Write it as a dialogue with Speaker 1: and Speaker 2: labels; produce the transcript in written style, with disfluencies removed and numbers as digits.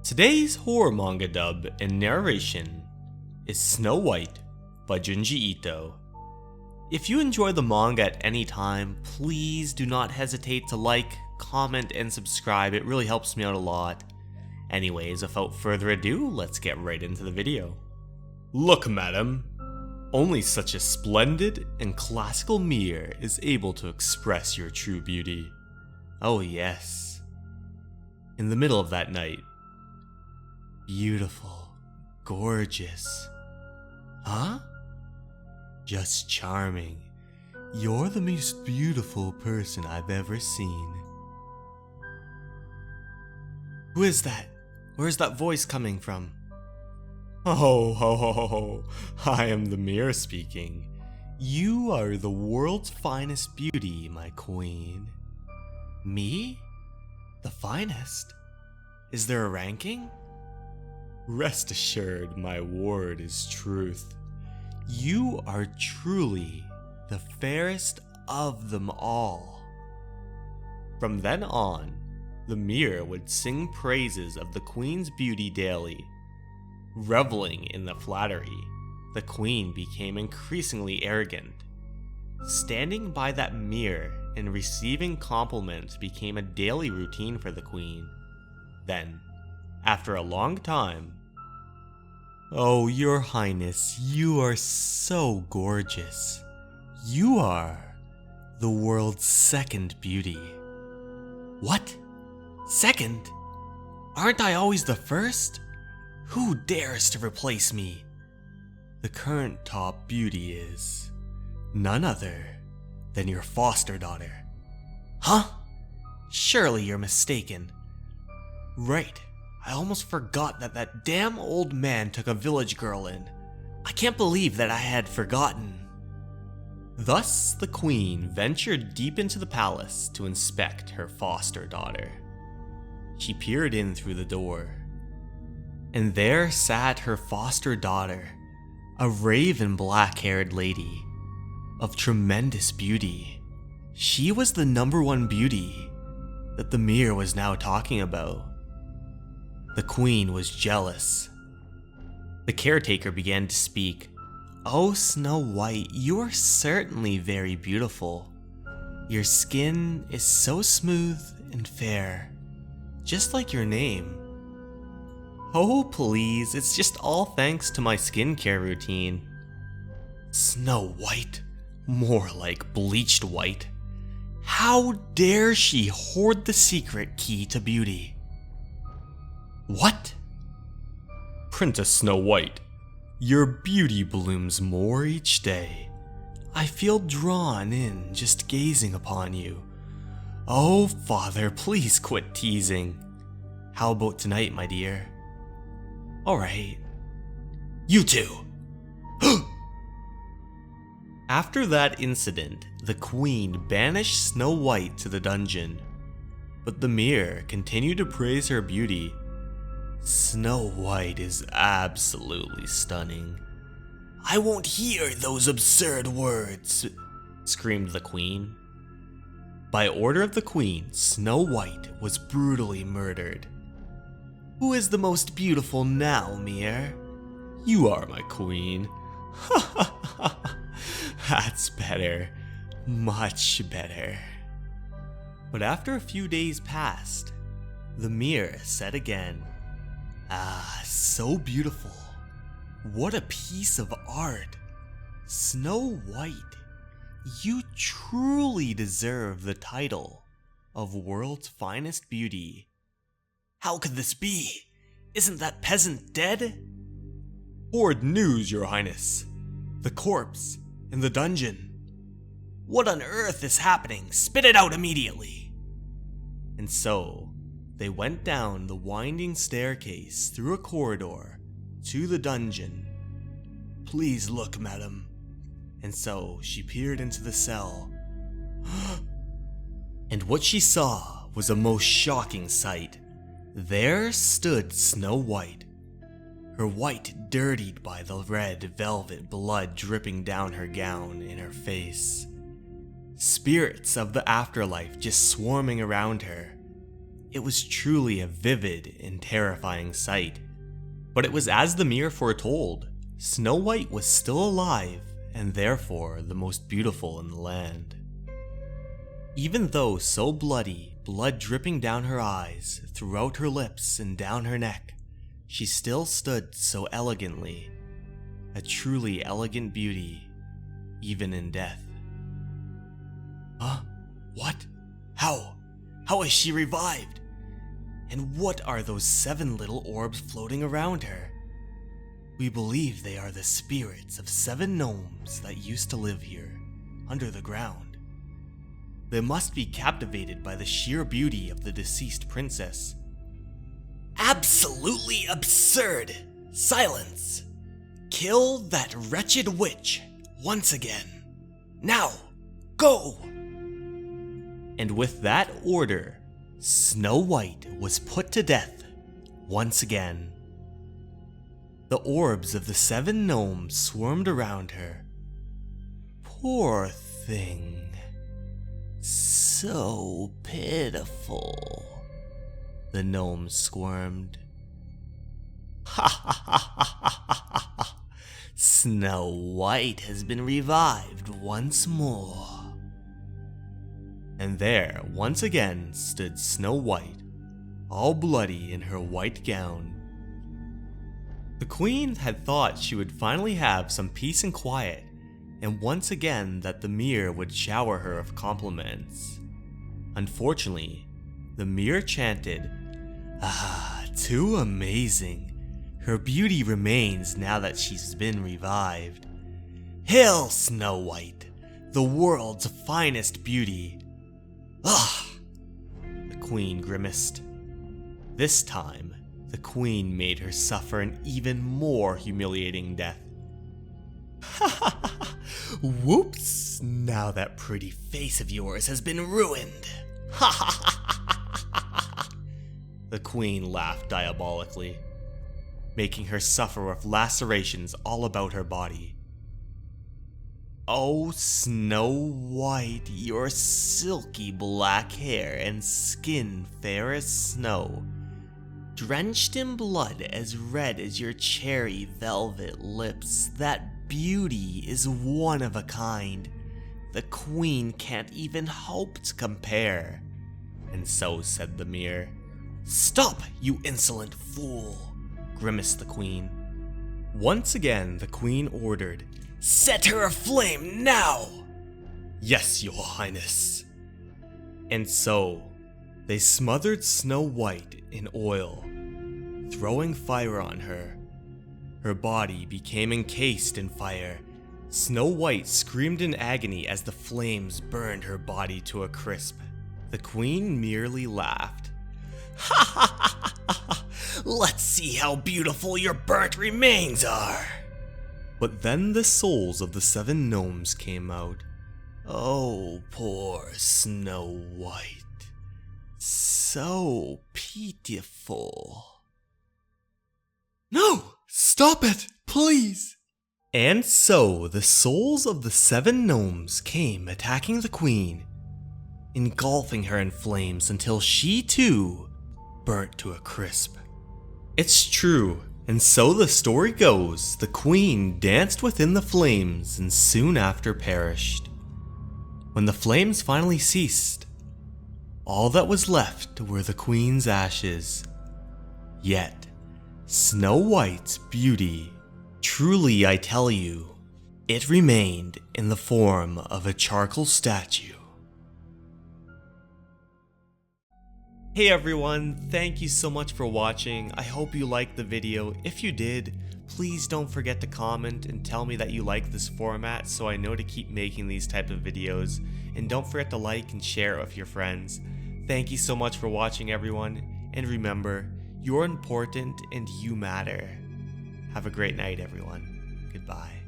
Speaker 1: Today's horror manga dub and narration is Snow White by Junji Ito. If you enjoy the manga at any time, please do not hesitate to like, comment, and subscribe. It really helps me out a lot. Anyways, without further ado, let's get right into the video. Look, madam. Only such a splendid and classical mirror is able to express your true beauty. Oh yes. In the middle of that night. Beautiful. Gorgeous. Huh? Just charming. You're the most beautiful person I've ever seen. Who is that? Where's that voice coming from? Oh, ho, ho, ho, ho. I am the mirror speaking. You are the world's finest beauty, my queen. Me? The finest? Is there a ranking? Rest assured, my word is truth. You are truly the fairest of them all. From then on, the mirror would sing praises of the queen's beauty daily. Reveling in the flattery, the queen became increasingly arrogant. Standing by that mirror and receiving compliments became a daily routine for the queen. Then, after a long time, "Oh, your highness, you are so gorgeous. You are the world's second beauty." What? Second? Aren't I always the first? Who dares to replace me? The current top beauty is none other than your foster daughter. Huh? Surely you're mistaken. Right, I almost forgot that damn old man took a village girl in. I can't believe that I had forgotten. Thus, the queen ventured deep into the palace to inspect her foster daughter. She peered in through the door. And there sat her foster daughter, a raven black-haired lady of tremendous beauty. She was the #1 beauty that the mirror was now talking about. The queen was jealous. The caretaker began to speak. "Oh, Snow White, you are certainly very beautiful. Your skin is so smooth and fair, just like your name." "Oh, please, it's just all thanks to my skincare routine." Snow White? More like bleached white. How dare she hoard the secret key to beauty? What? Princess Snow White, your beauty blooms more each day. I feel drawn in just gazing upon you. Oh, father, please quit teasing. How about tonight, my dear? Alright. You two! After that incident, the queen banished Snow White to the dungeon. But the mirror continued to praise her beauty. Snow White is absolutely stunning. "I won't hear those absurd words," screamed the queen. By order of the queen, Snow White was brutally murdered. "Who is the most beautiful now, mirror?" "You are, my queen." That's better. Much better. But after a few days passed, the mirror said again, "Ah, so beautiful. What a piece of art. Snow White, you truly deserve the title of world's finest beauty." "How could this be? Isn't that peasant dead?" "Horrid news, your highness. The corpse in the dungeon." "What on earth is happening? Spit it out immediately." And so, they went down the winding staircase through a corridor to the dungeon. "Please look, madam." And so she peered into the cell. And what she saw was a most shocking sight. There stood Snow White, her white dirtied by the red velvet blood dripping down her gown and her face. Spirits of the afterlife just swarming around her. It was truly a vivid and terrifying sight. But it was as the mirror foretold. Snow White was still alive, and therefore the most beautiful in the land. Even though so bloody, blood dripping down her eyes, throughout her lips and down her neck, she still stood so elegantly, a truly elegant beauty, even in death. Huh? What? How? How is she revived? And what are those 7 little orbs floating around her? We believe they are the spirits of 7 gnomes that used to live here, under the ground. They must be captivated by the sheer beauty of the deceased princess. Absolutely absurd! Silence! Kill that wretched witch, once again. Now, go! And with that order, Snow White was put to death, once again. The orbs of the 7 gnomes swarmed around her. Poor thing. So pitiful. The gnomes squirmed. Ha ha ha ha ha ha ha. Snow White has been revived once more. And there, once again, stood Snow White, all bloody in her white gown. The queen had thought she would finally have some peace and quiet, and once again that the mirror would shower her of compliments. Unfortunately, the mirror chanted, "Ah, too amazing. Her beauty remains now that she's been revived. Hail, Snow White, the world's finest beauty." "Ugh!" the queen grimaced. This time, the queen made her suffer an even more humiliating death. "Ha ha ha! Whoops! Now that pretty face of yours has been ruined! Ha ha ha ha!" The queen laughed diabolically, making her suffer of lacerations all about her body. "Oh, Snow White, your silky black hair and skin fair as snow, drenched in blood as red as your cherry velvet lips, that beauty is one of a kind. The queen can't even hope to compare." And so said the mirror. "Stop, you insolent fool," grimaced the queen. Once again the queen ordered, "Set her aflame now!" "Yes, your highness." And so, they smothered Snow White in oil, throwing fire on her. Her body became encased in fire. Snow White screamed in agony as the flames burned her body to a crisp. The queen merely laughed. "Ha ha ha ha ha! Let's see how beautiful your burnt remains are!" But then the souls of the 7 gnomes came out. Oh, poor Snow White. So pitiful. "No! Stop it! Please!" And so the souls of the 7 gnomes came attacking the queen, engulfing her in flames until she too burnt to a crisp. It's true, and so the story goes, the queen danced within the flames and soon after perished. When the flames finally ceased, all that was left were the queen's ashes. Yet, Snow White's beauty, truly I tell you, it remained in the form of a charcoal statue. Hey everyone, thank you so much for watching. I hope you liked the video. If you did, please don't forget to comment and tell me that you like this format so I know to keep making these type of videos. And don't forget to like and share it with your friends. Thank you so much for watching everyone, and remember, you're important and you matter. Have a great night everyone. Goodbye.